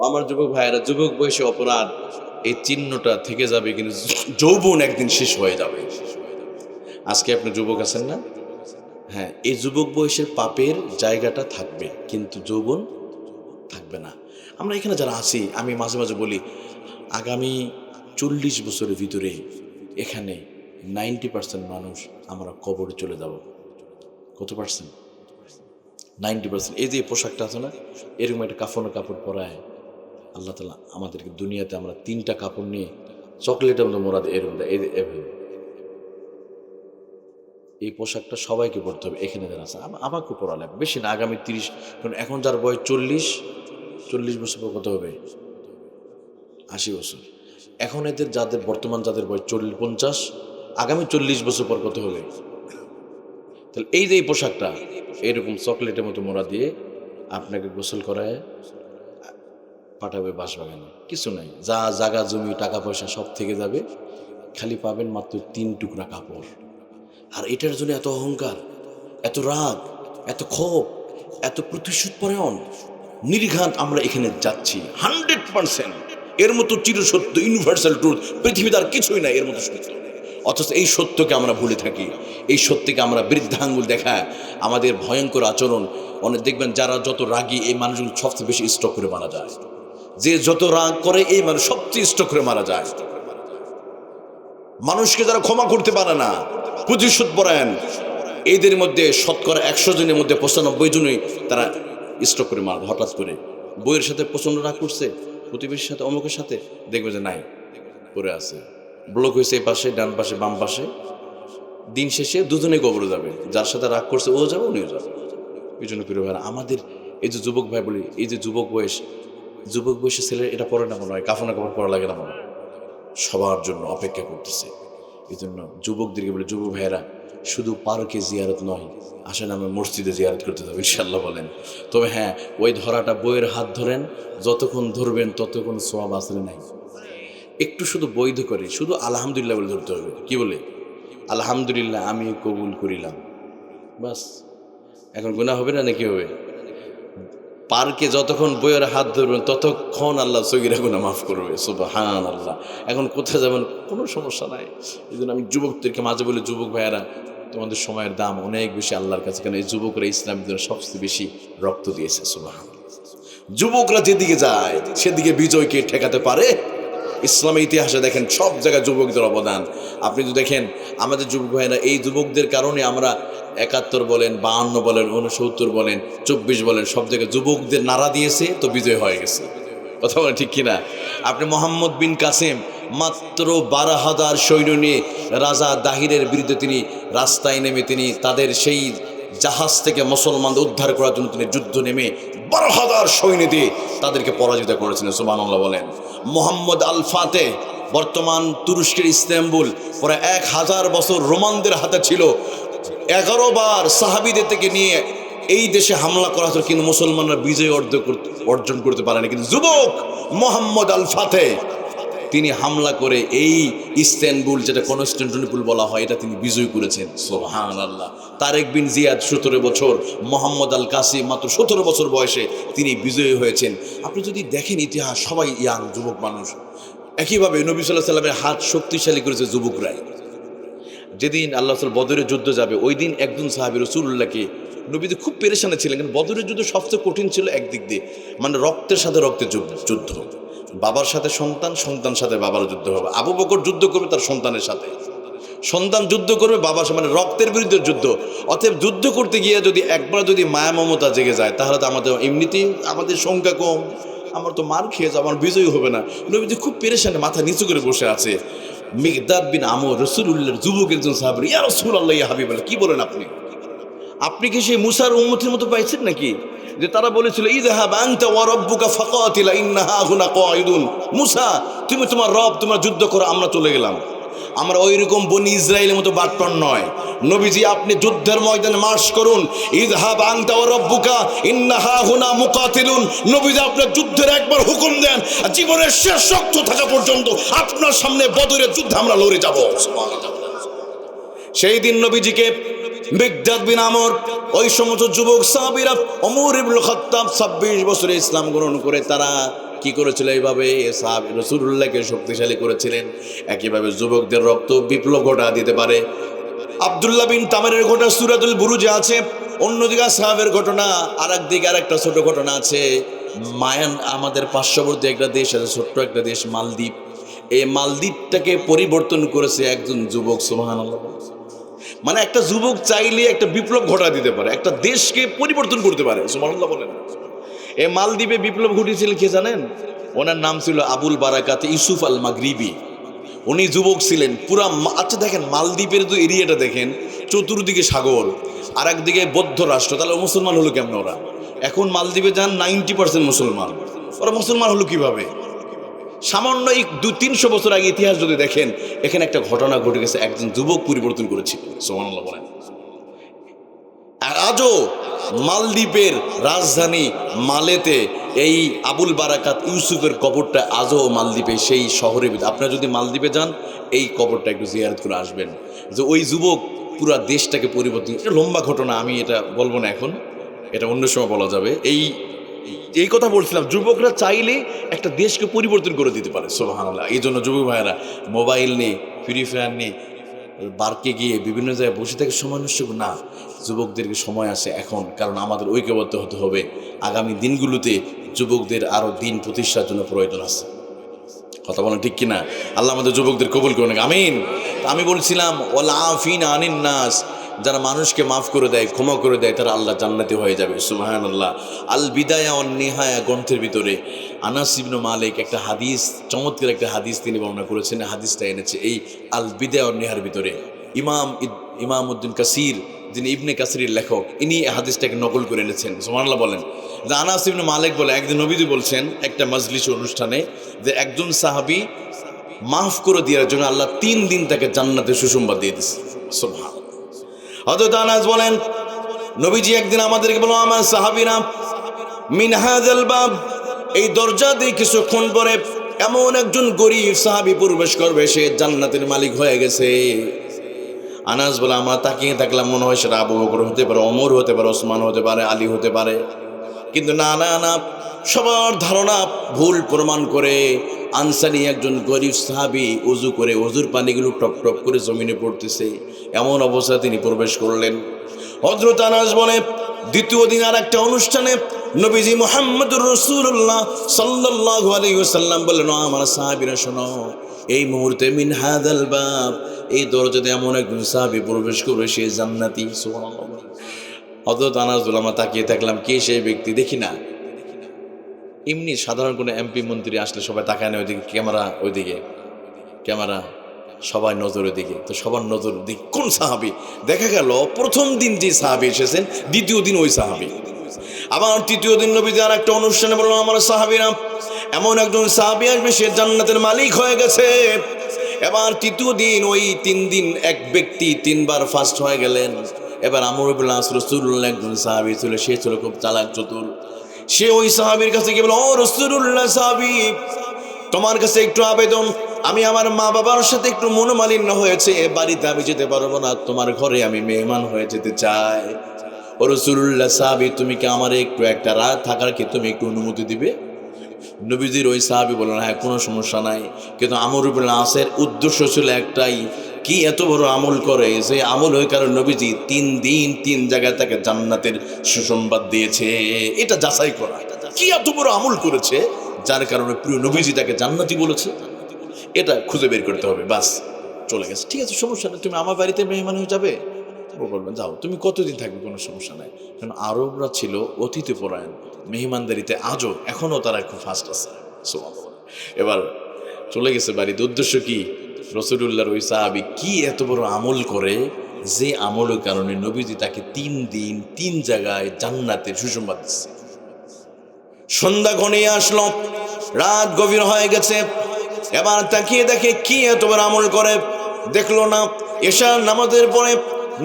আমার যুবক ভাইয়েরা, যুবক বয়সে অপরাধ এই চিহ্নটা থেকে যাবে, কিন্তু যৌবন একদিন শেষ হয়ে যাবে। আজকে আপনি যুবক আছেন না? হ্যাঁ, এই যুবক বয়সের পাপের জায়গাটা থাকবে, কিন্তু যৌবন থাকবে না। আমরা এখানে যারা আছি, আমি মাঝে মাঝে বলি, আগামী 40 বছরের ভিতরে এখানে 90% মানুষ আমরা কবরে চলে যাব। কত পার্সেন্ট? 90%। এই যে পোশাকটা আছে না, এরকম একটা কাপড় পরায় আল্লাহ তাআলা আমাদেরকে দুনিয়াতে, আমরা 3টা কাপড় নিয়ে চকলেটের মতো মোড়া দিয়ে এরকম এভাবে, এই পোশাকটা সবাইকে পরতে হবে। এখানে যারা আছে আমাকে পরা লাগবে, বেশি না, আগামী 30, কারণ এখন যার বয়স 40 বছর পর কত হবে? 80 বছর। এখন এদের যাদের বর্তমান যাদের বয়স 50, আগামী 40 বছর পর কত হবে? তাহলে এই যে এই পোশাকটা এরকম চকলেটের মতো মোড়া দিয়ে আপনাকে গোসল করায় পাঠাবে বাঁশবাগানে। কিছু নাই, যা জায়গা জমি টাকা পয়সা সব থেকে যাবে, খালি পাবেন মাত্র 3 টুকরা কাপড়। আর এটার জন্য এত অহংকার, এত রাগ, এত ক্ষোভ, এত প্রতিশোধ পরায়ণ, নির্ঘাত আমরা এখানে যাচ্ছি 100%। এর মতো চিরসত্য ইউনিভার্সাল ট্রুথ পৃথিবীতে আর কিছুই নাই এর মতো সত্য। অথচ এই সত্যকে আমরা ভুলে থাকি, এই সত্যকে আমরা বৃদ্ধাঙ্গুল দেখা, আমাদের ভয়ঙ্কর আচরণ। অনেক দেখবেন যারা যত রাগী এই মানুষগুলো সবচেয়ে বেশি স্ট্রোক করে মারা যায়। যে যত রাগ করে এই মানুষ সবচেয়ে স্ট্রোক করে মারা যায়। মানুষকে যারা ক্ষমা করতে পারে না, প্রতিশোধ পরায়ণ, এদের মধ্যে শতকরা 100 জনের মধ্যে 95 জনই তারা স্ট্রোক করে মারা। হঠাৎ করে বইয়ের সাথে প্রচন্ড রাগ করছে, প্রতিবেশীর সাথে, অমুকের সাথে, দেখবে যে নাই, পড়ে আছে, ব্লক হয়েছে এই পাশে, ডান পাশে, বাম পাশে। দিন শেষে দুজনে কবরে যাবে, যার সাথে রাগ করছে ও যাবে, উনিও যাবে। এই জন্য প্রিয় ভাইরা, আমাদের এই যে যুবক ভাই বলি, এই যে যুবক বয়সের ছেলে এটা পরে না মনে হয়, কাফনা কাপড় পরা লাগে না মনে হয়, সবার জন্য অপেক্ষা করতেছে। এই জন্য যুবকদেরকে বলে, যুবক ভাইয়েরা, শুধু পার্কে জিয়ারত নয়, আসেন আমরা মসজিদে জিয়ারত করতে যাবো ইনশাল্লাহ বলেন। তবে হ্যাঁ, ওই ধরাটা বইয়ের হাত ধরেন, যতক্ষণ ধরবেন ততক্ষণ সোয়াব আসলে নাই। একটু শুধু বৈধ করে, শুধু আলহামদুলিল্লাহ বলে ধরতে হবে। কি বলে? আলহামদুলিল্লাহ আমি কবুল করিলাম, বাস। এখন গুনাহ হবে না নাকি হবে? পার্কে যতক্ষণ বইয়ের হাত ধরবেন ততক্ষণ আল্লাহ সগীরা গুনাহ মাফ করবে। সুবহানাল্লাহ। এখন কোথায় যাবেন? কোনো সমস্যা নাই। এই জন্য আমি যুবকদেরকে মাঝে বলি, যুবক ভাইয়েরা, তোমাদের সময়ের দাম অনেক বেশি আল্লাহর কাছে, কারণ এই যুবকরা ইসলামের জন্য সবচেয়ে বেশি রক্ত দিয়েছে। সুবহানাল্লাহ। যুবকরা যেদিকে যায় সেদিকে বিজয়কে ঠেকাতে পারে। ইসলামের ইতিহাসে দেখেন সব জায়গায় যুবকদের অবদান। আপনি যদি দেখেন আমাদের যুবক ভাইয়েরা, এই যুবকদের কারণে আমরা 71 বলেন, 52 বলেন, 69 বলেন, 24 বলেন, সব জায়গায় যুবকদের নারা দিয়েছে, তো বিজয় হয়ে গেছে। কথা বলেন ঠিক কিনা? আপনি মোহাম্মদ বিন কাসেম মাত্র 12,000 সৈন্য নিয়ে রাজা দাহিরের বিরুদ্ধে তিনি রাস্তায় নেমে তিনি তাদের সেই জাহাজ থেকে মুসলমানদের উদ্ধার করার জন্য তিনি যুদ্ধ নেমে 12,000 সৈন্য দিয়ে তাদেরকে পরাজিত করেছিলেন। সুবহানাল্লাহ বলেন। মোহাম্মদ আল ফাতেহ, বর্তমান তুরস্কের ইস্তাম্বুল, প্রায় 1000 বছর রোমানদের হাতে ছিল। 11 বার সাহাবীদের থেকে নিয়ে এই দেশে হামলা করা হতো, কিন্তু মুসলমানরা বিজয় অর্জন করতে পারেনি। কিন্তু যুবক মোহাম্মদ আল ফাতেহ, তিনি হামলা করে এই ইস্তানবুল, যেটা কনস্টান্টিনোপল বলা হয়, এটা তিনি বিজয় করেছেন। সুবহানাল্লাহ। তারেক বিন জিয়াদ 17 বছর, মোহাম্মদ আল কাসিম মাত্র 17 বছর বয়সে তিনি বিজয়ী হয়েছেন। আপনি যদি দেখেন ইতিহাস, সবাই ইয়াং যুবক মানুষ। একইভাবে নবী সাল্লাল্লাহু আলাইহি ওয়াসাল্লামের হাত শক্তিশালী করেছে যুবকরাই। যেদিন আল্লাহ রাসূল বদরের যুদ্ধ যাবে, ওই দিন একজন সাহাবী রাসূলুল্লাহকে, নবীজি খুব পেরেশানে ছিলেন, কারণ বদরের যুদ্ধ সবচেয়ে কঠিন ছিল একদিক দিয়ে, মানে রক্তের সাথে রক্তের যুদ্ধ, বাবার সাথে সন্তান, সন্তান সাথে বাবার যুদ্ধ হবে। আবু বকর যুদ্ধ করবে তার সন্তানের সাথে, সন্তান যুদ্ধ করবে বাবার সাথে, মানে রক্তের বিরুদ্ধে যুদ্ধ। অতএব যুদ্ধ করতে গিয়ে যদি একবার যদি মায়া মমতা জেগে যায়, তাহলে তো আমাদের এমনিতেই আমাদের সংখ্যা কম, আমার তো মার খেয়ে যাবো, আমার বিজয়ী হবে না। নবীজি খুব পেরেশানে মাথা নিচু করে বসে আছে। মিকদাদ বিন আমর, রাসূলুল্লাহর যুবক একজন সাহাবী, ইয়া রাসূলুল্লাহ, ইয়া হাবিবাল্লাহ, কি বলেন আপনি? আপনি কি সেই মুসার উম্মতের মতো পাইছেন নাকি, যে তারা বলেছিল ইযহাব আনতা ওয়া রাব্বুকা ফাকাতিলা ইন্নাহা হুনা কাঈদুন? মুসা, তুমি তোমার রব, তোমরা যুদ্ধ করো, আমরা চলে গেলাম। আমরা ওই রকম বনি ইসরায়েলের মতো বাটপার নয়। নবীজি, আপনি যুদ্ধের ময়দানে মার্চ করুন। ইযহাব আনতা ওয়া রাব্বুকা ইন্নাহা হুনা মুকাতিলুন। নবীজি, আপনার যুদ্ধের একবার হুকুম দেন, জীবনের শেষ রক্ত থাকা পর্যন্ত আপনার সামনে বদরের যুদ্ধে আমরা লড়ে যাব। সুবহানাল্লাহ। সেই দিন নবীজিকে মিকদাদ বিন আমর, ওই সমস্ত যুবক সাহাবীরা ওমর ইবনে খাত্তাব 26 বছরে ইসলাম গ্রহণ করে তারা কি করেছিল? এইভাবে সাহাবী রাসূলুল্লাহকে শক্তিশালী করেছিলেন। একইভাবে যুবকদের রক্ত বিপ্লব ঘটা দিতে পারে। আব্দুল্লাহ বিন তামারের ঘটনা সূরাতুল বুরুজে আছে। অন্যদিকে আসহাবের ঘটনা, আর একদিকে আরেকটা ছোট ঘটনা আছে। মায়ান, আমাদের পার্শ্ববর্তী একটা দেশ আছে, ছোট্ট একটা দেশ মালদ্বীপ। এই মালদ্বীপটাকে পরিবর্তন করেছে একজন যুবক। সুবহানাল্লাহ। মানে একটা যুবক চাইলে একটা বিপ্লব ঘটা দিতে পারে, একটা দেশকে পরিবর্তন করতে পারে। সুবহানাল্লাহ বলেন। এই মালদ্বীপে বিপ্লব ঘটিয়েছিলেন কে জানেন? ওনার নাম ছিল আবুল বারাকাত ইউসুফ আল মাগরিবি। উনি যুবক ছিলেন পুরা। আচ্ছা দেখেন, মালদ্বীপের যে এরিয়াটা দেখেন, চতুর্দিকে সাগর, আর একদিকে বৌদ্ধ রাষ্ট্র, তাহলে মুসলমান হলো কেমন ওরা? এখন মালদ্বীপে যান 90% মুসলমান। ওরা মুসলমান হলো কিভাবে? সামান্য এই 200-300 বছর আগে ইতিহাস যদি দেখেন, এখানে একটা ঘটনা ঘটে গেছে, একজন যুবক পরিবর্তন করেছিল। সুবহানাল্লাহ বলেন। আজও মালদ্বীপের রাজধানী মালেতে এই আবুল বারাকাত ইউসুফের কবরটা আজও মালদ্বীপে সেই শহরের ভিতরে। আপনারা যদি মালদ্বীপে যান, এই কবরটা একটু জিয়ারত করে আসবেন। যে ওই যুবক পুরা দেশটাকে পরিবর্তন, এটা লম্বা ঘটনা, আমি এটা বলবো না এখন, এটা অন্য সময় বলা যাবে। এই কথা বলছিলাম, যুবকরা চাইলে একটা দেশকে পরিবর্তন করে দিতে পারে। সুবহানাল্লাহ। এই জন্য যুবক ভাইয়েরা মোবাইল নিয়ে, ফ্রি ফায়ার নিয়ে বারকে গিয়ে বিভিন্ন জায়গায় বসে থেকে সময় নষ্ট না। যুবকদেরকে সময় আসে এখন, কারণ আমাদের ঐক্যবদ্ধ হতে হবে। আগামী দিনগুলোতে যুবকদের আরও দিন প্রতিষ্ঠার জন্য প্রয়োজন আছে। কথা বলেন ঠিক কিনা? আল্লাহ আমাদের যুবকদের কবুল করুন, আমিন। আমি বলছিলাম ওয়াল আফিনা আনিন নাস, যারা মানুষকে মাফ করে দেয়, ক্ষমা করে দেয়, তারা আল্লাহ জান্নাতি হয়ে যাবে। সুবহানাল্লাহ। আল বিদায়া ওয়ান নিহায়া গ্রন্থের ভিতরে আনাস ইবনে মালিক একটা হাদিস, চমৎকার একটা হাদিস তিনি বর্ণনা করেছেন। হাদিসটা এনেছে এই আল বিদায়া ওয়ান নিহার ভিতরে। ইমাম উদ্দিন কাসির, যিনি ইবনে কাসিরের লেখক, ইনি হাদিসটাকে নকল করে এনেছেন। সুবহানাল্লাহ বলেন। যে আনাস ইবনে মালিক বলে, একদিন নবীজি বলছেন একটা মজলিস অনুষ্ঠানে, যে একজন সাহাবী মাফ করে দেওয়ার জন্য আল্লাহ 3 দিন তাকে জান্নাতে সুসংবাদ দিয়ে দিয়েছে। সুবহানাল্লাহ। হযরত আনাস বলেন, নবীজি একদিন আমাদেরকে বলল, আমার সাহাবীরা, মিন হাযাল বাব, এই দরজা দিয়ে কিছুক্ষণ পরে এমন একজন গরীব সাহাবী প্রবেশ করবে, সে জান্নাতের মালিক হয়ে গেছে। আনাস বলে, আমরা তাকিয়ে থাকলাম, মনে হয় সেটা আবু বকর হতে পারে, ওমর হতে পারে, ওসমান হতে পারে, আলী হতে পারে। কিন্তু না না না, সবার ধারণা ভুল প্রমাণ করে আনসারী একজন গরীব সাহাবী ওযু করে, ওযুর পানিগুলো টপ টপ করে জমিনে পড়তেছে, এমন অবস্থায় তিনি প্রবেশ করলেন। হযরত আনাস বলে, দ্বিতীয় দিন আর একটা অনুষ্ঠানে নবীজি মুহাম্মদুর রাসূলুল্লাহ সাল্লাল্লাহু আলাইহি ওয়াসাল্লাম বললেন, আমার সাহাবীরা শোনো, এই মুহূর্তে মিন হাযাল বাব, এই দরজাতে এমন একজন সাহাবী প্রবেশ করবে, সে জান্নাতি। সুবহানাল্লাহ। হযরত আনাস বলে, আমরা তাকিয়ে থাকলাম, কে সেই ব্যক্তি? দেখি না। এমনি সাধারণ কোনো এমপি মন্ত্রী আসলে সবাই তাকায় না ওইদিকে, ক্যামেরা ওইদিকে, ক্যামেরা সবাই নজর ওইদিকে। তো সবার নজর দিক কোন সাহাবী? দেখা গেল প্রথম দিন যে সাহাবী এসেছেন, দ্বিতীয় দিন ওই সাহাবী। আবার তৃতীয় দিন নবী আর একটা অনুষ্ঠানে বলল, আমার সাহাবীরা, এমন একজন সাহাবী আসবে, সে জান্নাতের মালিক হয়ে গেছে। এবার তৃতীয় দিন, ওই 3 দিন এক ব্যক্তি 3 বার ফার্স্ট হয়ে গেলেন। এবার আমর ইবনে আস রাসূলুল্লাহ একজন সাহাবী ছিল, সে ছিল খুব চালাক চতুর। সে ওই সাহাবীর কাছে গিয়ে বলল, ও রাসূলুল্লাহ সাহাবী, তোমার কাছে একটু আবেদন, আমি আমার মা বাবার সাথে একটু মনোমালিন্য হয়েছে, বাড়িতে আমি যেতে পারবো না, তোমার ঘরে আমি মেহমান হয়ে যেতে চাই। ও রাসূলুল্লাহ সাহাবী, তুমি কি আমার একটু একটা রাত থাকার কি তুমি একটু অনুমতি দিবে? নবীজির ওই সাহাবী বললেন, হ্যাঁ, কোনো সমস্যা নাই। কিন্তু আমর ইবনে আসের উদ্দেশ্য ছিল একটাই, কি এত বড় আমল করে, যে আমল হয়ে কারণ নবীজি 3 দিন 3 জায়গায় তাকে জান্নাতের সুসংবাদ দিয়েছে। এটা যাচাই করা, কি এত বড় আমল করেছে যার কারণে প্রিয় নবীজি তাকে জান্নাতি বলেছে, এটা খুঁজে বের করতে হবে। বাস, চলে গেছে। ঠিক আছে, সমস্যা নেই, তুমি আমার বাড়িতে মেহমান হয়ে যাবে। ও বলবেন, যাও, তুমি কতদিন থাকবে, কোনো সমস্যা নাই। কারণ আরবরা ছিল অতিথিপরায়ণ, মেহমানদারিতে আজও এখনও তারা খুব ফাস্ট আছে। এবার চলে গেছে বাড়িতে। উদ্দেশ্য কি? রাসূলুল্লাহর ওই সাহাবী কি এত বড় আমল করে, যে আমলের কারণে নবীজি তাকে 3 দিন 3 জায়গায় জান্নাতের সুসংবাদ দিচ্ছে। সন্ধ্যা ঘনিয়ে আসলো, রাত গভীর হয়ে গেছে। এবার তাকিয়ে দেখে কি এত বড় আমল করে, দেখলো না। এশার নামাজের পরে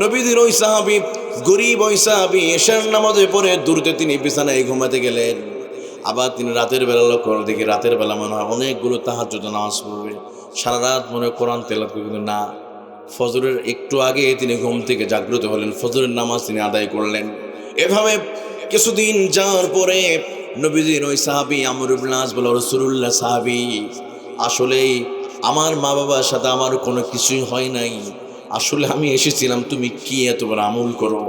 নবীজির ওই সাহাবী, গরিব ওই সাহাবী, এশার নামাজের পরে দ্রুত তিনি বিছানায় ঘুমাতে গেলেন। আবার তিনি রাতের বেলা লক্ষ্য করে দেখি, রাতের বেলা মনে হয় অনেকগুলো তাহাজ্জুদ নামাজ পড়বে, সারা রাত মনে হয় কোরআন তেলাওয়াত করবে, কিন্তু না, ফজরের একটু আগে তিনি ঘুম থেকে জাগ্রত হলেন, ফজরের নামাজ তিনি আদায় করলেন। এভাবে কিছুদিন যাওয়ার পরে নবীজির ওই সাহাবী আমর ইবনে আস বলে, রাসূলুল্লাহ সাহাবী, আসলেই আমার মা বাবার সাথে আমার কোনো কিছুই হয় নাই, আসলে আমি এসেছিলাম তুমি কি এত বড় আমল করো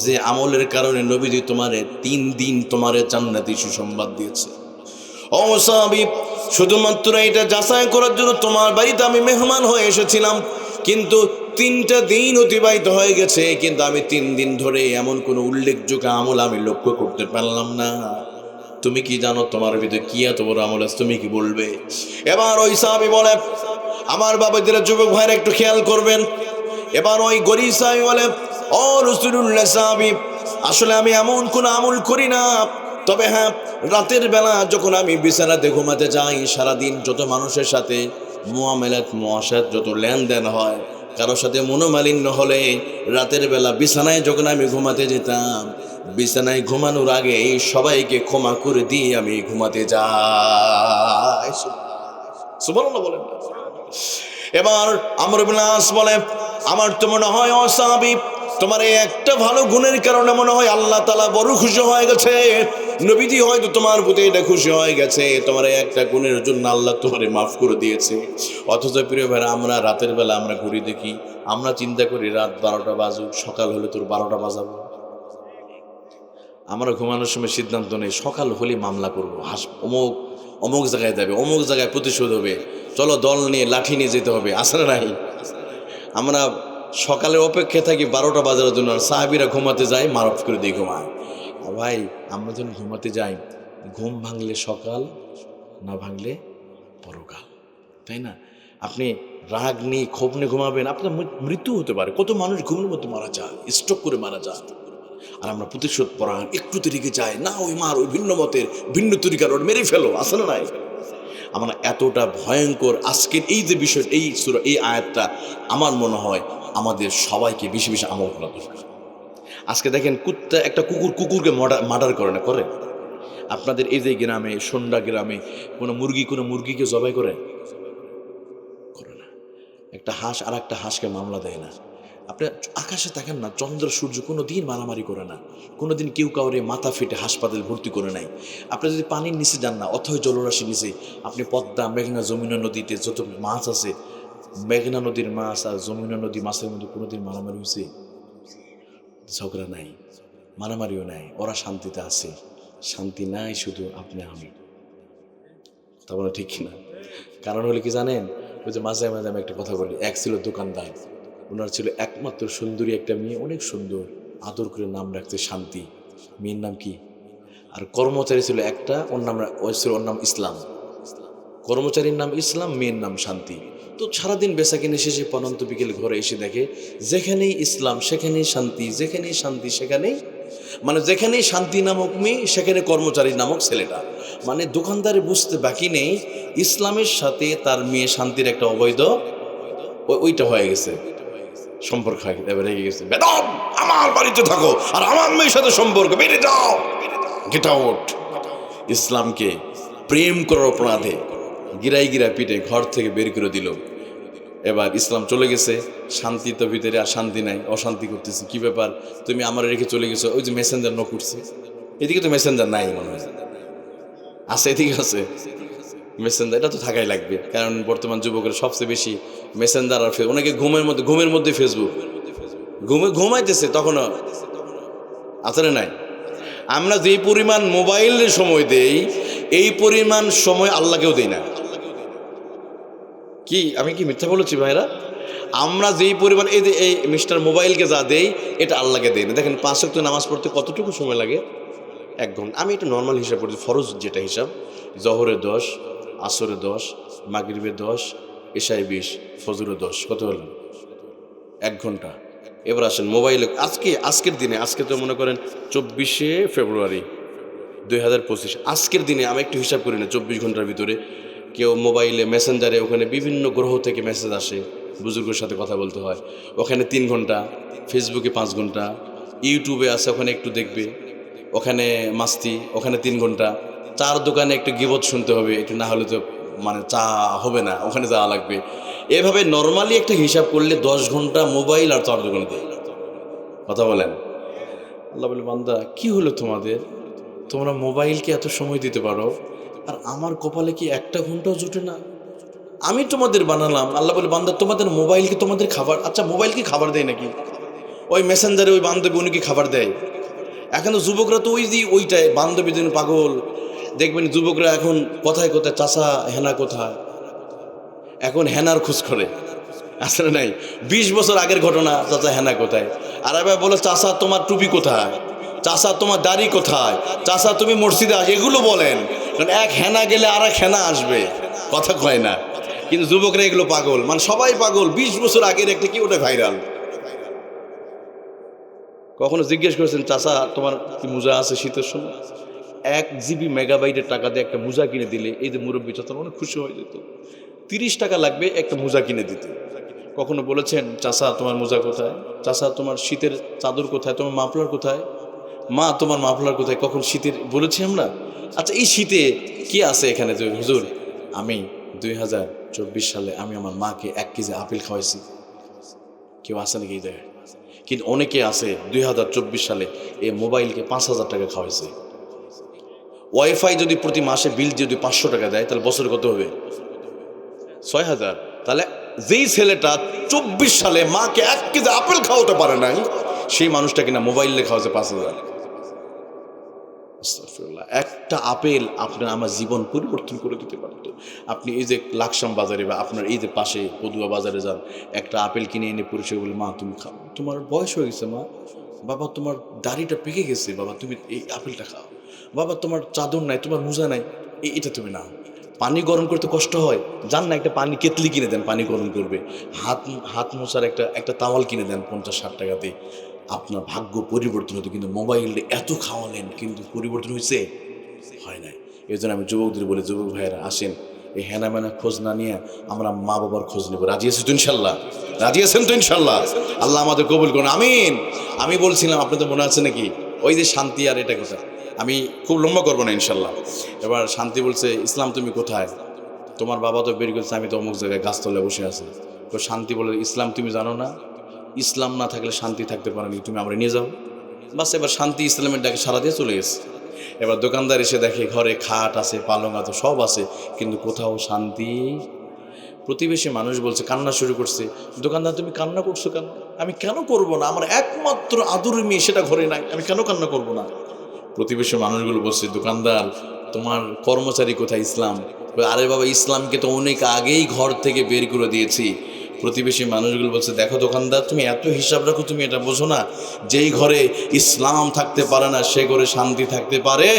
যে আমলের কারণে নবীজি তোমারে 3 দিন তোমারে জান্নাতি সুসংবাদ দিয়েছে। ও সাহাবী, শুধুমাত্র এটা যাচাই করার জন্য তোমার বাড়িতে আমি মেহমান হয়ে এসেছিলাম, কিন্তু 3টা দিন অতিবাহিত হয়ে গেছে, কিন্তু আমি 3 দিন ধরে এমন কোনো উল্লেখযোগ্য আমল আমি লক্ষ্য করতে পারলাম না। তুমি কি জানো তোমার ভিতরে কি এত বড় আমল আছে, তুমি কি বলবে? এবার ওই সাহাবী বলে, আমার বাবাদের যুবক ভাইরা একটু খেয়াল করবেন। এবার ওই গরীব সাহাবী বলে, ও রাসূলুল্লাহ সাহাবী, আসলে আমি এমন কোনো আমল করি না, তবে হ্যাঁ, রাতের বেলা যখন আমি বিছানাতে ঘুমাতে যাই, সারাদিন যত মানুষের সাথে মুআশারাত যত লেনদেন হয়, কারোর সাথে মনোমালিন্য হলে রাতের বেলা বিছানায় যখন আমি ঘুমাতে যেতাম, বিছানায় ঘুমানোর আগে এই সবাইকে ক্ষমা করে দিয়ে আমি ঘুমাতে যাই। সুবহানাল্লাহ বলেন। এবার আমর ইবনে আস বলে, আমার তো মনে হয় ও সাহাবী, তোমার এই একটা ভালো গুণের কারণে মনে হয় আল্লাহ তাআলা বড় খুশি হয়ে গেছে, নবীজি হয়তো তোমার প্রতি এটা খুশি হয়ে গেছে, তোমার এই একটা গুণের জন্য আল্লাহ তোমারে মাফ করে দিয়েছে। অথচ প্রিয় ভাইরা, আমরা রাতের বেলা আমরা ঘুরে দেখি, আমরা চিন্তা করি রাত 12টা বাজুক, সকাল হলে তোর 12টা বাজাবো। আমরা ঘুমানোর সময় সিদ্ধান্ত নেই সকাল হলে মামলা করবো, অমুক জায়গায় যাবে, অমুক জায়গায় প্রতিশোধ হবে, চলো দল নিয়ে লাঠি নিয়ে যেতে হবে, আসলে নাই। আমরা সকালের অপেক্ষায় থাকি 12টা বাজার জন্য, আর সাহাবীরা ঘুমাতে যায়, মারফ করে দিয়ে ঘুমায়। ভাই, আমরা যখন ঘুমাতে যাই, ঘুম ভাঙলে সকাল, না ভাঙলে পরকাল, তাই না? আপনি রাগ নিয়ে ক্ষোভ নিয়ে ঘুমাবেন, আপনার মৃত্যু হতে পারে। কত মানুষ ঘুমের মধ্যে মারা যায়, স্ট্রোক করে মারা যায়। আর আমরা প্রতিশোধ পরায়ণ, একটু দেরিকে যাই না, ওই মার, ওই ভিন্ন মতের ভিন্ন তরিকার ওর মেরে ফেলো, আসলে নাই। আমরা এতটা ভয়ঙ্কর আজকের এই যে বিষয়, এই সূরা, এই আয়াতটা আমার মনে হয় আমাদের সবাইকে বেশি বেশি আমল করা দরকার। আজকে দেখেন, কুত্তা একটা কুকুরকে মার্ডার করে না, করে? আপনাদের এই যে গ্রামে, সন্ধ্যা গ্রামে কোনো মুরগিকে জবাই করে না। একটা হাঁস আর একটা হাঁসকে মামলা দেয় না। আপনি আকাশে তাকান না, চন্দ্র সূর্য কোনো দিন মারামারি করে না, কোনো দিন কেউ কাউরে মাথা ফেটে হাসপাতালে ভর্তি করে নাই। আপনি যদি পানির নিচে যান না, অথয় জলরাশির নিচে, আপনি পদ্মা, মেঘনা, যমুনা নদীতে যত মাছ আছে, মেঘনা নদীর মাছ আর যমুনা নদী মাছের মধ্যে কোনোদিন মারামারি হয়েছে? ঝগড়া নাই, মারামারিও নাই, ওরা শান্তিতে আছে। শান্তি নাই শুধু আপনি আমি, তা বলে ঠিক কিনা? কারণ হলে কি জানেন, ওই যে মাঝে মাঝে আমি একটা কথা বলি, এক ছিল দোকানদার, ওনার ছিল একমাত্র সুন্দরী একটা মেয়ে, অনেক সুন্দর, আদর করে নাম রাখছে শান্তি, মেয়ের নাম কি? আর কর্মচারী ছিল একটা, ওর নাম ইসলাম। কর্মচারীর নাম ইসলাম, মেয়ের নাম শান্তি। তো সারাদিন বেচাকেনি শেষে পরন্ত বিকেল ঘরে এসে দেখে যেখানেই ইসলাম সেখানেই শান্তি, যেখানেই শান্তি সেখানেই, মানে যেখানেই শান্তি নামক মেয়ে সেখানে কর্মচারী নামক ছেলেটা। মানে দোকানদারে বুঝতে বাকি নেই, ইসলামের সাথে তার মেয়ে শান্তির একটা অবৈধ ওইটা হয়ে গেছে, সম্পর্ক এবার রেগে গেছে। বেদম, আমার বাড়িতে থাকো আর আমার মেয়ের সাথে সম্পর্ক, বেরিয়ে যাও, গেট আউট। ইসলামকে প্রেম করার অপরাধে গিরাই পিঠে ঘর থেকে বের করে দিল। এবার ইসলাম চলে গেছে, শান্তি তো ভিতরে, আর শান্তি নাই, অশান্তি করতেছে। কি ব্যাপার, তুমি আমার রেখে চলে গেছো? ওই যে মেসেঞ্জার নক করছে, এদিকে তো মেসেঞ্জার নাই মনে হয়, আছে এদিকে আছে মেসেঞ্জার, এটা তো থাকাই লাগবে, কারণ বর্তমান যুবকের সবচেয়ে বেশি মেসেঞ্জার আর অনেকে ঘুমের মধ্যে ফেসবুক, ঘুমাইতেছে তখনও আসলে নাই। আমরা যে পরিমাণ মোবাইলের সময় দেই, এই পরিমাণ সময় আল্লাহকেও দেই না। কি আমি কি মিথ্যা বলেছি ভাইরা? আমরা যেই পরিমাণ এই মিস্টার মোবাইলকে যা দেই, এটা আল্লাহকে দেই না। দেখেন 5 ওয়াক্ত নামাজ পড়তে কতটুকু সময় লাগে? 1 ঘন্টা। আমি একটু নর্মাল হিসাব করছি, ফরজ যেটা হিসাব, জহরে 10, আসরে 10, মাগরিবে 10, এশায় 20, ফজরে 10, কত হলো? 1 ঘন্টা। এবার আসেন মোবাইলে, আজকের দিনে, আজকে তো মনে করেন 24শে ফেব্রুয়ারি 2025, আজকের দিনে আমি একটু হিসাব করি না, 24 ঘন্টার ভিতরে কেউ মোবাইলে মেসেঞ্জারে, ওখানে বিভিন্ন গ্রহ থেকে মেসেজ আসে, বুজুর্গের সাথে কথা বলতে হয়, ওখানে 3 ঘন্টা, ফেসবুকে 5 ঘন্টা, ইউটিউবে আছে ওখানে একটু দেখবে, ওখানে মাস্তি, ওখানে 3 ঘন্টা, চার দোকানে একটু গিবত শুনতে হবে, একটু না হলে তো মানে চা হবে না, ওখানে যাওয়া লাগবে। এভাবে নর্মালি একটা হিসাব করলে 10 ঘন্টা মোবাইল আর 4 দোকানে দেয়। কথা বলেন। আল্লাহ বলে, বান্দা কি হলো তোমাদের, তোমরা মোবাইলকে এত সময় দিতে পারো আর আমার কপালে কি একটা ঘন্টাও জুটে না? আমি তোমাদের বানালাম। আল্লাহ বলে, বান্দা তোমাদের মোবাইলকে তোমাদের খাবার, আচ্ছা মোবাইল কি খাবার দেয় নাকি? ওই মেসেঞ্জারে ওই বান্ধবী উনি কি খাবার দেয়? এখন তো যুবকরা তো ওই যে ওইটাই বান্ধবীর জন্য পাগল। দেখবেন যুবকরা এখন কোথায় কোথায় চাচা হেনা কোথায়, এখন হেনার খোঁজ করে। আসলে নাই 20 বছর আগের ঘটনা, চাচা হেনা কোথায়। আর এবার বলে চাচা তোমার টুপি কোথায়, চাচা তোমার দাড়ি কোথায়, চাচা তুমি মসজিদে আস, এগুলো বলেন। কারণ এক হেনা গেলে আর এক হেনা আসবে, কথা কয় না। কিন্তু যুবকরা এগুলো পাগল, মানে সবাই পাগল। 20 বছর আগের একটা কি ওটা ভাইরাল। কখনো জিজ্ঞেস করেছেন চাচা তোমার কি মোজা আছে শীতের সময়? 1 জিবি মেগাবাইটের টাকা দিয়ে একটা মোজা কিনে দিলে এই যে মুরব্বী চাচা অনেক খুশি হয়ে যেত। 30 টাকা লাগবে একটা মোজা কিনে দিতে। কখনো বলেছেন চাচা তোমার মোজা কোথায়, চাচা তোমার শীতের চাদর কোথায়, তোমার মাফলার কোথায়, মা তোমার মাফলার কোথায়? কখন শীতের বলেছি আমরা? আচ্ছা এই শীতে কি আছে এখানে? যে হুজুর আমি 2024 সালে আমি আমার মাকে 1 কেজি আপেল খাওয়াইছি। কেউ আছে নাকি এই জায়গায়? কিন্তু অনেকে আছে 2024 সালে এই মোবাইলকে 5,000 টাকা খাওয়াইছে। ওয়াইফাই যদি প্রতি মাসে বিল যদি 500 টাকা দেয় তাহলে বছরে কত হবে? 6,000। তাহলে যেই ছেলেটা 24 সালে মাকে 1 কেজি আপেল খাওয়াতে পারে নাই, সেই মানুষটা কিনা মোবাইলে খাওয়াছে 5,000। আস্তাগফিরুল্লাহ। একটা আপেল আপনার আমার জীবন পরিবর্তন করে দিতে পারতো। আপনি এই যে লাকসাম বাজারে বা আপনার এই যে পাশে পদুয়া বাজারে যান, একটা আপেল কিনে এনে পরিচয় বলে, মা তুমি খাও, তোমার বয়স হয়ে গেছে মা, বাবা তোমার দাড়িটা পেকে গেছে, বাবা তুমি এই আপেলটা খাও, বাবা তোমার চাদর নাই, তোমার মোজা নাই, এটা তুমি নাও। পানি গরম করতে কষ্ট হয়, যান না একটা পানি কেতলি কিনে দেন, পানি গরম করবে। হাত হাত মোছার একটা তাওয়াল কিনে দেন 50-60 টাকাতে, আপনার ভাগ্য পরিবর্তন হতো। কিন্তু মোবাইলে এত খাওয়ালেন, কিন্তু পরিবর্তন হয়েছে? হয় নাই। এই জন্য আমি যুবকদের বলি, যুবক ভাইয়েরা আসেন, এই হেনা মেনা খোঁজ না নিয়ে আমরা মা বাবার খোঁজ নেব। রাজি আছি তো ইনশাল্লাহ? রাজি আছেন তো ইনশাল্লাহ? আল্লাহ আমাদের কবুল করুন, আমিন। আমি বলছিলাম, আপনাদের মনে আছে নাকি ওই যে শান্তি আর এটা কথা, আমি খুব লম্বা করবো না ইনশাল্লাহ। এবার শান্তি বলছে, ইসলাম তুমি কোথায়? তোমার বাবা তো বের করেছে, আমি তো অমুক জায়গায় গাছতলে বসে আছি। তো শান্তি বলে, ইসলাম তুমি জানো না? ইসলাম না থাকলে শান্তি থাকতে পারেনি, তুমি আমরা নিয়ে যাও। বাস এবার শান্তি ইসলামের ডাকে সারা দিয়ে চলে গেছে। এবার দোকানদার এসে দেখে ঘরে খাট আছে, পালং আছে, সব আছে, কিন্তু কোথাও শান্তি। প্রতিবেশী মানুষ বলছে, কান্না শুরু করছে। দোকানদার তুমি কান্না করছো কেন? আমি কেন করব না, আমার একমাত্র আদরের মেয়ে সেটা ঘরে নাই, আমি কেন কান্না করব না? প্রতিবেশী মানুষগুলো বলছে, দোকানদার তোমার কর্মচারী কোথায় ইসলাম? আরে বাবা ইসলামকে তো অনেক আগেই ঘর থেকে বের করে দিয়েছি। প্রতিবেশী মানুষগুলো বলছে, দেখো দোকানদার তুমি এত হিসাব রাখো, তুমি এটা বোঝো না যেই ঘরে ইসলাম থাকতে পারে না সে ঘরে শান্তি থাকতে পারে?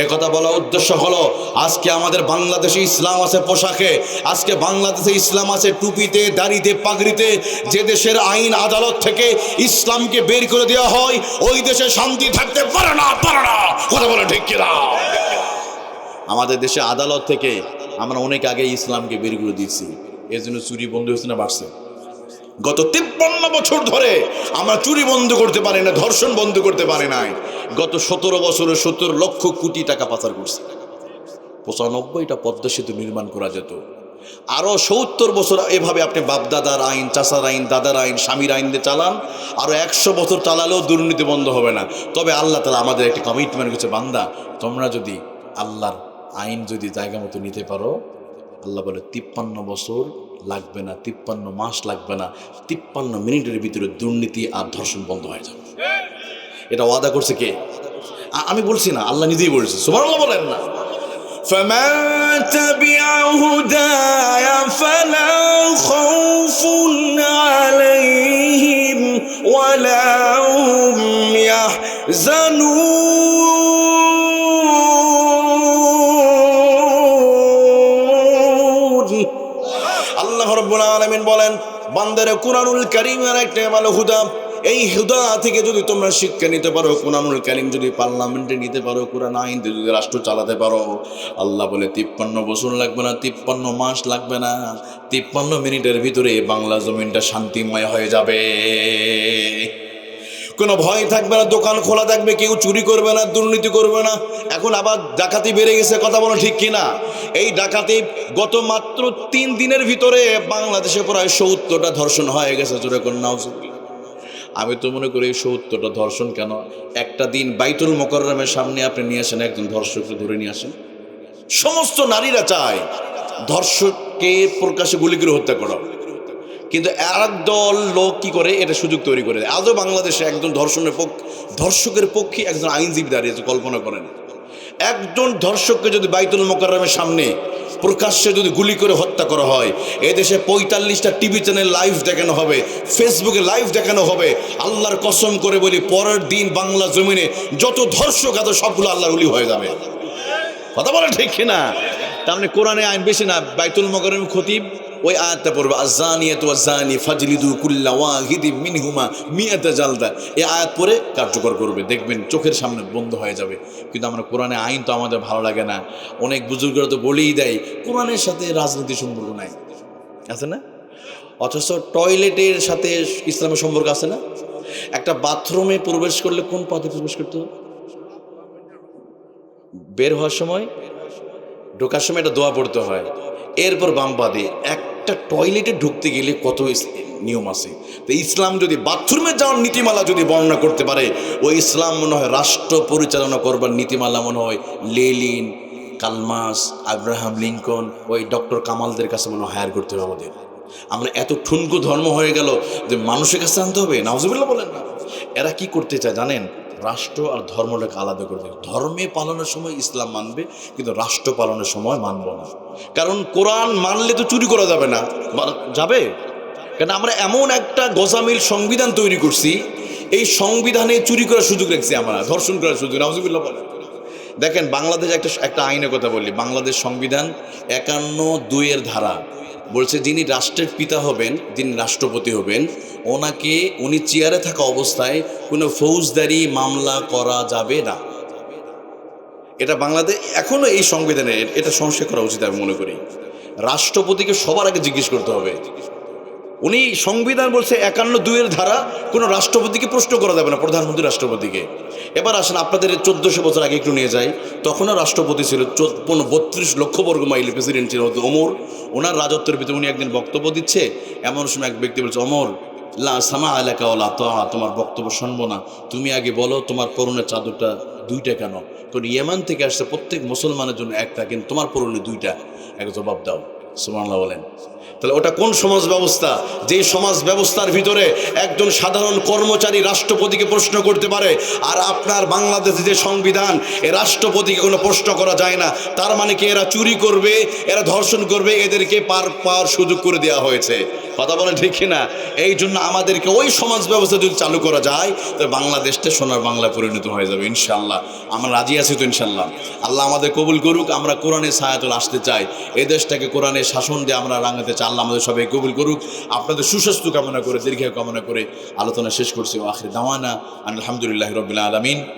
একথা বলা উদ্দেশ্য হলো, আজকে আমাদের বাংলাদেশে ইসলাম আছে পোশাকে, আজকে বাংলাদেশে ইসলাম আছে টুপিতে, দাড়িতে, পাগড়িতে। যে দেশের আইন আদালত থেকে ইসলামকে বের করে দেওয়া হয়, ওই দেশে শান্তি থাকতে পারে না, পারে না। কথা বলে ঠিক কিনা? আমাদের দেশে আদালত থেকে আমরা অনেক আগে ইসলামকে বের করে দিয়েছি। এর জন্য চুরি বন্ধ হয়েছে না বাড়ছে? গত 53 বছর ধরে আমরা চুরি বন্ধ করতে পারি না, ধর্ষণ বন্ধ করতে পারি নাই। গত 17 বছরে 17 লক্ষ কোটি টাকা পাচার করছে। 95টা পদ্মা সেতু নির্মাণ করা যেত। আরো 70 বছর এভাবে আপনি বাপদাদার আইন, চাচার আইন, দাদার আইন, স্বামীর আইন দিয়ে চালান, আরো 100 বছর চালালেও দুর্নীতি বন্ধ হবে না। তবে আল্লাহ তাআলা আমাদের একটা কমিটমেন্ট করছে, বান্দা তোমরা যদি আল্লাহর আইন যদি জায়গা মতো নিতে পারো, আল্লাহ বলে 53 বছর লাগবে না, 53 মাস লাগবে না, 53 মিনিটের ভিতরে দুর্নীতি আর ধর্ষণ বন্ধ হয়ে যাবে। এটা ওয়াদা করছে কে? আমি বলছি না, আল্লাহ নিজেই বলছে। সুবহানাল্লাহ বলেন না? فمن تبع هداي فلا خوف عليهم ولا هم يحزنون। আল্লাহ রাব্বুল আলামিন বলেন, বান্দারে কুরআনুল কারীমের একটা ভালো হুদা, এই হুদা থেকে যদি তোমরা শিক্ষা নিতে পারো, কুরআনুল কারীম যদি পার্লামেন্টে নিতে পারো, কুরআন আইন যদি রাষ্ট্র চালাতে পারো, আল্লাহ বলে 53 বছর লাগবে না, 53 মাস লাগবে না, 53 মিনিটের ভিতরে বাংলা জমিনটা শান্তিময় হয়ে যাবে। কোনো ভয় থাকবে না, দোকান খোলা থাকবে, কেউ চুরি করবে না, দুর্নীতি করবে না। এখন আবার ডাকাতি বেড়ে গেছে, কথা বলো ঠিক কিনা? এই ডাকাতি গত মাত্র 3 দিনের ভিতরে বাংলাদেশে প্রায় 70টা ধর্ষণ হয়ে গেছে। জোরে কোন নাউজুবিল্লাহ। আমি তো মনে করি 70টা ধর্ষণ কেন, একটা দিন বাইতুল মোকাররমের সামনে আপনি নিয়ে আসেন, একজন ধর্ষককে ধরে নিয়ে আসেন। সমস্ত নারীরা চায় ধর্ষককে প্রকাশ্যে গুলি করে হত্যা করা, কিন্তু এক দল লোক কি করে, এটা সুযোগ তৈরি করে দেয়। আজও বাংলাদেশে একজন ধর্ষকের পক্ষে একজন আইনজীবী দাঁড়িয়েছে। কল্পনা করেন, একজন ধর্ষককে যদি বাইতুল মোকাররমের সামনে প্রকাশ্যে যদি গুলি করে হত্যা করা হয়, এদেশে 45টা টিভি চ্যানেল লাইভ দেখানো হবে, ফেসবুকে লাইভ দেখানো হবে। আল্লাহর কসম করে বলি, পরের দিন বাংলা জমিনে যত ধর্ষক আছে সবগুলো আল্লাহর ওলি হয়ে যাবে। কথা বলে ঠিক কিনা? তার মানে কোরআনে আইন বেশি না, বাইতুল মোকাররমের খতিব ওই আয়াতটা পড়বে, আয-যানিয়াতু ওয়াজ-যানি ফাজলিদু কুল্লা ওয়াহিদিম মিনহুমা মিআতা জালদা। এই আয়াত পড়ে কার্যকর করবে, দেখবেন চোখের সামনে বন্ধ হয়ে যাবে। কিন্তু আমরা কোরআনে আইন তো আমাদের ভালো লাগে না। অনেক বুজুর্গরা তো বলেই দেয় কোরআনের সাথে রাজনীতি সম্পর্ক নাই, আছে না? অথচ টয়লেটের সাথে ইসলামের সম্পর্ক আছে না? একটা বাথরুমে প্রবেশ করলে কোন পথে প্রবেশ করতে হবে? বের হওয়ার সময়, ঢোকার সময় একটা দোয়া পড়তে হয়, এরপর বাম পা দিয়ে। একটা টয়লেটে ঢুকতে গেলে কত নিয়ম আছে। তো ইসলাম যদি বাথরুমে যাওয়ার নীতিমালা যদি বর্ণনা করতে পারে, ওই ইসলাম মনে হয় রাষ্ট্র পরিচালনা করবার নীতিমালা মনে হয় লেনিন, কালমাস, আব্রাহাম লিঙ্কন, ওই ডক্টর কামালদের কাছে মনে হয় হায়ার করতে হবে আমাদের। আমরা এত ঠুনকো ধর্ম হয়ে গেল যে মানুষের কাছে আনতে হবে। নাউজুবিল্লাহ বলেন না। এরা কি করতে চায় জানেন? রাষ্ট্র আর ধর্মটাকে আলাদা করবে। ধর্মে পালনের সময় ইসলাম মানবে, কিন্তু রাষ্ট্র পালনের সময় মানব না। কারণ কোরআন মানলে তো চুরি করা যাবে না, যাবে? কারণ আমরা এমন একটা গজামিল সংবিধান তৈরি করছি, এই সংবিধানে চুরি করার সুযোগ রাখছি আমরা, ধর্ষণ করার সুযোগ। নাউজুবিল্লাহ বলেন। দেখেন বাংলাদেশ একটা আইনের কথা বলি, বাংলাদেশ সংবিধান 51(2) ধারা বলছে, যিনি রাষ্ট্রের পিতা হবেন, যিনি রাষ্ট্রপতি হবেন, উনি চেয়ারে থাকা অবস্থায় কোনো ফৌজদারি মামলা করা যাবে না। এটা বাংলাদেশ এখনো এই সংবিধানে, এটা সংস্কার করা উচিত আমি মনে করি। রাষ্ট্রপতিকে সবার আগে জিজ্ঞেস করতে হবে। উনি সংবিধান বলছে 51(2) ধারা, কোনো রাষ্ট্রপতিকে প্রশ্ন করা যাবে না, প্রধানমন্ত্রী রাষ্ট্রপতিকে। এবার আসেন আপনাদের 1400 বছর আগে একটু নিয়ে যাই। তখনও রাষ্ট্রপতি ছিল 32 লক্ষ বর্গ মাইল প্রেসিডেন্ট ছিল ওমর। ওনার রাজত্বের ভিতরে উনি একদিন বক্তব্য দিচ্ছে, এমন সময় এক ব্যক্তি বলছে, ওমর লা সামা আলাকা ওয়ালা তাআ, তোমার বক্তব্য শুনবো না, তুমি আগে বলো তোমার পরনের চাদরটা 2টা কেন? কারণ ইয়েমান থেকে আসছে প্রত্যেক মুসলমানের জন্য একটা, কিন্তু তোমার পরনে 2টা, এক জবাব দাও। সুবহানাল্লাহ বলেন। তাহলে ওটা কোন সমাজ ব্যবস্থা, যে সমাজ ব্যবস্থার ভিতরে একজন সাধারণ কর্মচারী রাষ্ট্রপতিকে প্রশ্ন করতে পারে, আর আপনার বাংলাদেশে যে সংবিধান, এ রাষ্ট্রপতিকে কোনো প্রশ্ন করা যায় না। তার মানে কি এরা চুরি করবে, এরা ধর্ষণ করবে, এদেরকে পাওয়ার সুযোগ করে দেওয়া হয়েছে। কথা বলেন ঠিক কিনা? এই জন্য আমাদেরকে ওই সমাজ ব্যবস্থা যদি চালু করা যায়, তাহলে বাংলাদেশটা সোনার বাংলা পরিণত হয়ে যাবে ইনশাল্লাহ। আমরা রাজি আছি তো ইনশাল্লাহ? আল্লাহ আমাদের কবুল করুক। আমরা কোরআনের ছায়াতলে আসতে চাই, এই দেশটাকে কোরআনের শাসন দিয়ে আমরা রাঙাতে চাই। আল্লাহ আমাদের সবাই কবুল করুক। আপনাদের সুস্বাস্থ্য কামনা করে, দীর্ঘায়ু কামনা করে আলোচনা শেষ করছি। আখির দাওয়ানা আলহামদুলিল্লাহি রাব্বিল আলামিন।